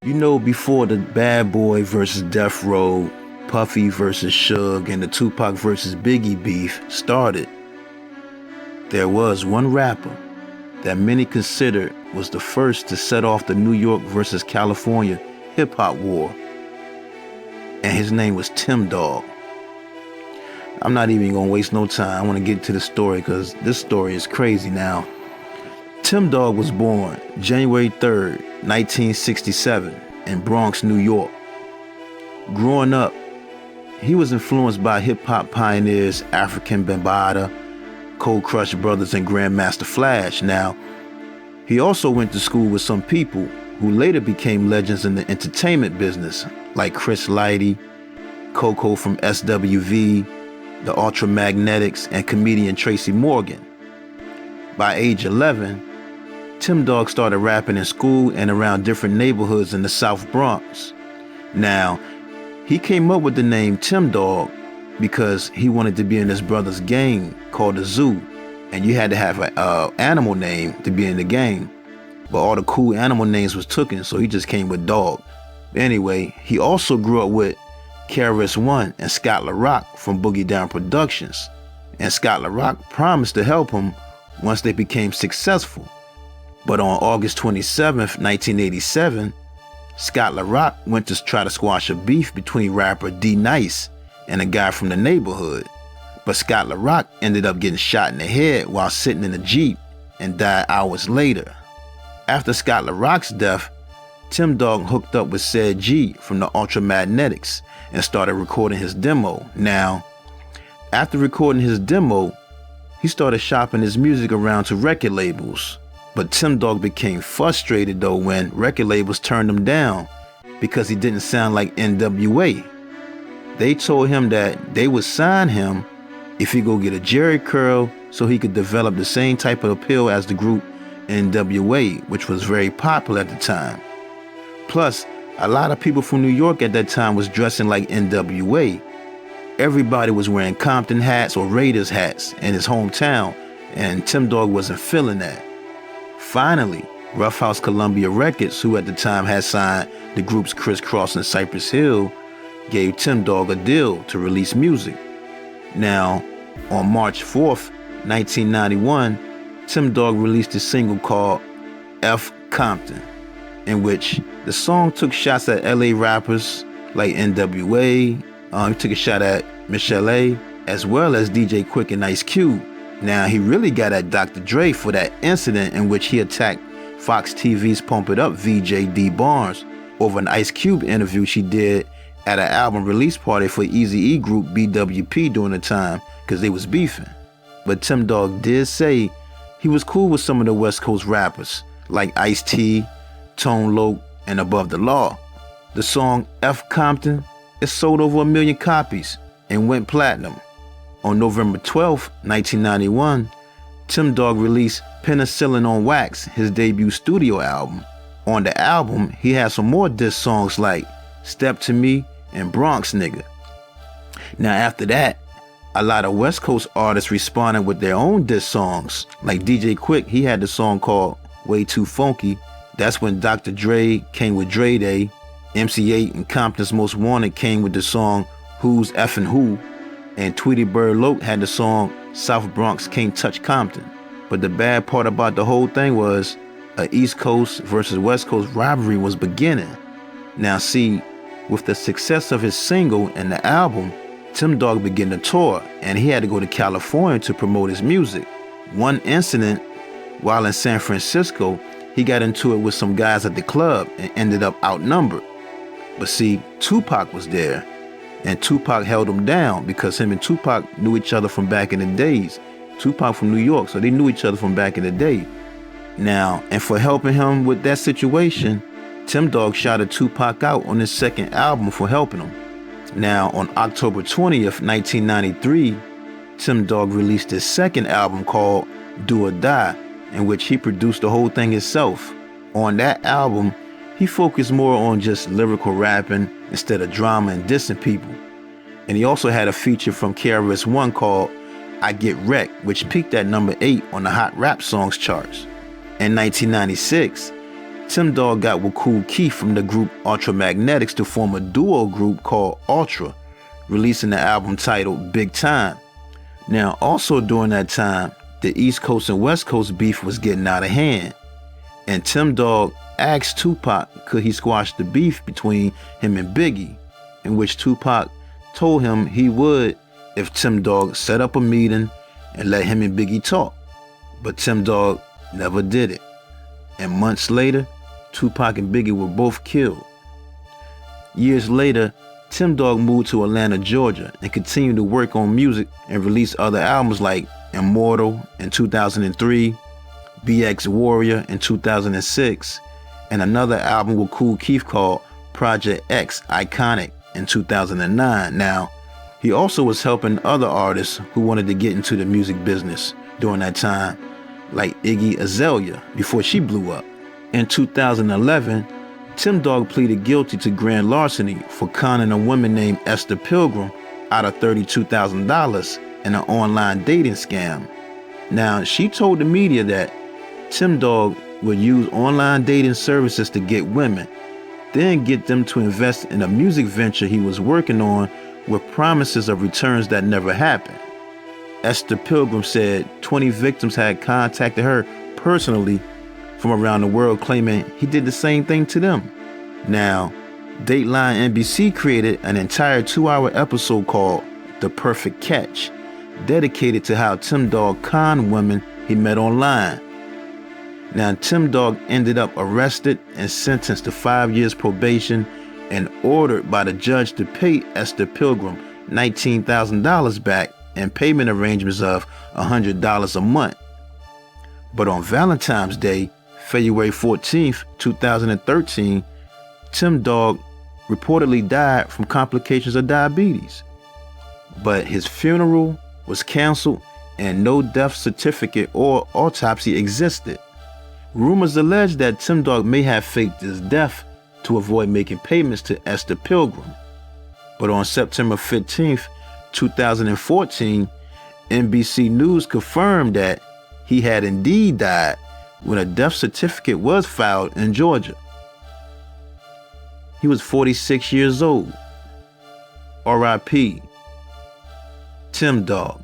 You know, before the Bad Boy versus Death Row, Puffy versus Suge, and the Tupac versus Biggie beef started, there was one rapper that many considered was the first to set off the New York versus California hip-hop war, and his name was Tim Dog. I'm not even gonna waste no time. I want to get to the story because this story is crazy now. Tim Dog was born January 3rd, 1967 in Bronx, New York. Growing up, he was influenced by hip-hop pioneers African Bambaataa, Cold Crush Brothers, and Grandmaster Flash. Now, he also went to school with some people who later became legends in the entertainment business, like Chris Lighty, Coco from SWV, the Ultramagnetics, and comedian Tracy Morgan. By age 11, Tim Dog started rapping in school and around different neighborhoods in the South Bronx. Now, he came up with the name Tim Dog because he wanted to be in his brother's gang called the Zoo, and you had to have an animal name to be in the gang. But all the cool animal names was taken, so he just came with Dog. Anyway, he also grew up with KRS-One and Scott LaRock from Boogie Down Productions, and Scott LaRock promised to help him once they became successful. But on August 27th, 1987, Scott LaRock went to try to squash a beef between rapper D-Nice and a guy from the neighborhood. But Scott LaRock ended up getting shot in the head while sitting in a Jeep and died hours later. After Scott LaRock's death, Tim Dog hooked up with said G from the Ultramagnetics and started recording his demo. Now, after recording his demo, he started shopping his music around to record labels. But Tim Dog became frustrated though when record labels turned him down because he didn't sound like NWA. They told him that they would sign him if he go get a Jerry curl so he could develop the same type of appeal as the group NWA, which was very popular at the time. Plus, a lot of people from New York at that time was dressing like NWA. Everybody was wearing Compton hats or Raiders hats in his hometown, and Tim Dog wasn't feeling that. Finally, Rough House Columbia Records, who at the time had signed the groups Criss Cross and Cypress Hill, gave Tim Dog a deal to release music. Now, on March 4th, 1991, Tim Dog released a single called F. Compton, in which the song took shots at LA rappers like NWA. He took a shot at Michelle A, as well as DJ Quick and Ice Cube. Now, he really got at Dr. Dre for that incident in which he attacked Fox TV's Pump It Up VJ D Barnes over an Ice Cube interview she did at an album release party for Eazy-E group BWP during the time, because they was beefing. But Tim Dog did say he was cool with some of the West Coast rappers like Ice-T, Tone Loc, and Above the Law. The song F. Compton, it sold over 1 million copies and went platinum. On November 12, 1991, Tim Dog released Penicillin on Wax, his debut studio album. On the album, he had some more diss songs like Step to Me and Bronx Nigga. Now after that, a lot of West Coast artists responded with their own diss songs. Like DJ Quick, he had the song called Way Too Funky. That's when Dr. Dre came with Dre Day. MC8 and Compton's Most Wanted came with the song Who's Effin' Who. And Tweety Bird Loc had the song South Bronx Can't Touch Compton. But the bad part about the whole thing was a East Coast versus West Coast rivalry was beginning. Now see, with the success of his single and the album, Tim Dog began to tour, and he had to go to California to promote his music. One incident, while in San Francisco, he got into it with some guys at the club and ended up outnumbered. But see, Tupac was there, and Tupac held him down because him and Tupac knew each other from back in the days. Tupac from New York, so they knew each other from back in the day. Now, and for helping him with that situation, Tim Dog shouted Tupac out on his second album for helping him. Now, on October 20th, 1993, Tim Dog released his second album called Do or Die, in which he produced the whole thing himself. On that album, he focused more on just lyrical rapping instead of drama and dissing people. And he also had a feature from KRS-One called I Get Wrecked, which peaked at number 8 on the Hot Rap Songs charts. In 1996, Tim Dog got with Kool Keith from the group Ultramagnetics to form a duo group called Ultra, releasing the album titled Big Time. Now, also during that time, the East Coast and West Coast beef was getting out of hand, and Tim Dog asked Tupac could he squash the beef between him and Biggie, in which Tupac told him he would if Tim Dog set up a meeting and let him and Biggie talk. But Tim Dog never did it. And months later, Tupac and Biggie were both killed. Years later, Tim Dog moved to Atlanta, Georgia, and continued to work on music and release other albums like Immortal in 2003, BX Warrior in 2006, and another album with Kool Keith called Project X Iconic in 2009. Now, he also was helping other artists who wanted to get into the music business during that time, like Iggy Azalea, before she blew up. In 2011, Tim Dog pleaded guilty to grand larceny for conning a woman named Esther Pilgrim out of $32,000 in an online dating scam. Now, she told the media that Tim Dog would use online dating services to get women, then get them to invest in a music venture he was working on with promises of returns that never happened. Esther Pilgrim said 20 victims had contacted her personally from around the world claiming he did the same thing to them. Now, Dateline NBC created an entire 2-hour episode called The Perfect Catch, dedicated to how Tim Dog conned women he met online. Now, Tim Dog ended up arrested and sentenced to 5 years probation and ordered by the judge to pay Esther Pilgrim $19,000 back and payment arrangements of $100 a month. But on Valentine's Day, February 14th, 2013, Tim Dog reportedly died from complications of diabetes. But his funeral was canceled and no death certificate or autopsy existed. Rumors allege that Tim Dog may have faked his death to avoid making payments to Esther Pilgrim. But on September 15th, 2014, NBC News confirmed that he had indeed died when a death certificate was filed in Georgia. He was 46 years old. R.I.P. Tim Dog.